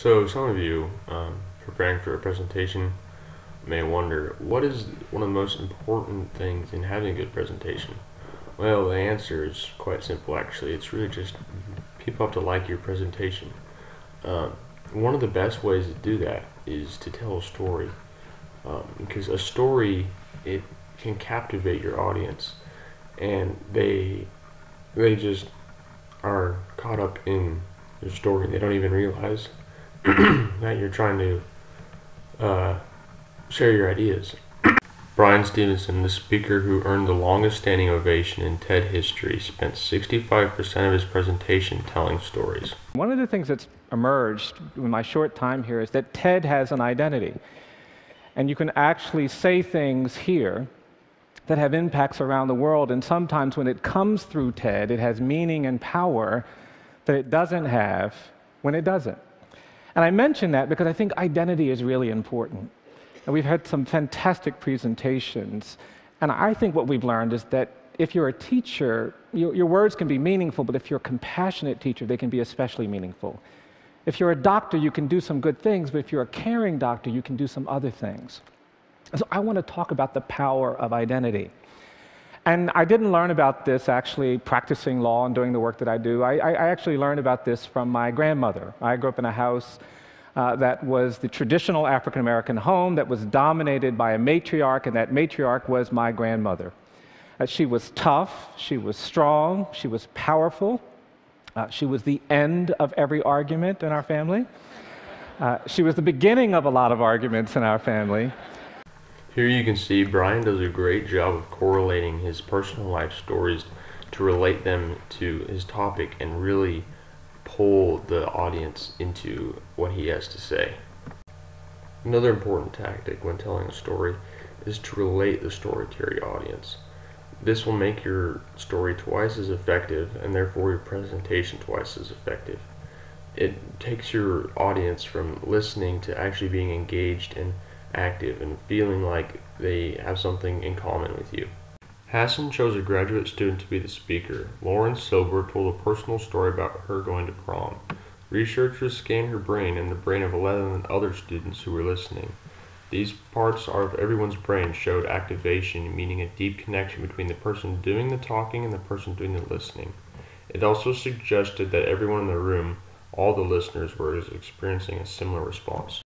So some of you, preparing for a presentation, may wonder, what is one of the most important things in having a good presentation? Well, the answer is quite simple actually. It's really just people have to like your presentation. One of the best ways to do that is to tell a story, because a story, it can captivate your audience, and they just are caught up in your story. They don't even realize that you're trying to share your ideas. Brian Stevenson, the speaker who earned the longest standing ovation in TED history, spent 65% of his presentation telling stories. One of the things that's emerged in my short time here is that TED has an identity. And you can actually say things here that have impacts around the world, and sometimes when it comes through TED, it has meaning and power that it doesn't have when it doesn't. And I mention that because I think identity is really important. And we've had some fantastic presentations, and I think what we've learned is that if you're a teacher, your words can be meaningful, but if you're a compassionate teacher, they can be especially meaningful. If you're a doctor, you can do some good things, but if you're a caring doctor, you can do some other things. So I want to talk about the power of identity. And I didn't learn about this actually practicing law and doing the work that I do. I actually learned about this from my grandmother. I grew up in a house that was the traditional African-American home that was dominated by a matriarch, and that matriarch was my grandmother. She was tough, she was strong, she was powerful. She was the end of every argument in our family. She was the beginning of a lot of arguments in our family. Here you can see Brian does a great job of correlating his personal life stories to relate them to his topic and really pull the audience into what he has to say. Another important tactic when telling a story is to relate the story to your audience. This will make your story twice as effective, and therefore your presentation twice as effective. It takes your audience from listening to actually being engaged and active and feeling like they have something in common with you. Hassan chose a graduate student to be the speaker. Lauren Silber told a personal story about her going to prom. Researchers scanned her brain and the brain of 11 other students who were listening. These parts of everyone's brain showed activation, meaning a deep connection between the person doing the talking and the person doing the listening. It also suggested that everyone in the room, all the listeners, were experiencing a similar response.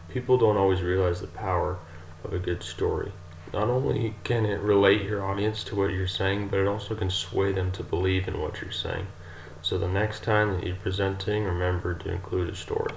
People don't always realize the power of a good story. Not only can it relate your audience to what you're saying, but it also can sway them to believe in what you're saying. So the next time that you're presenting, remember to include a story.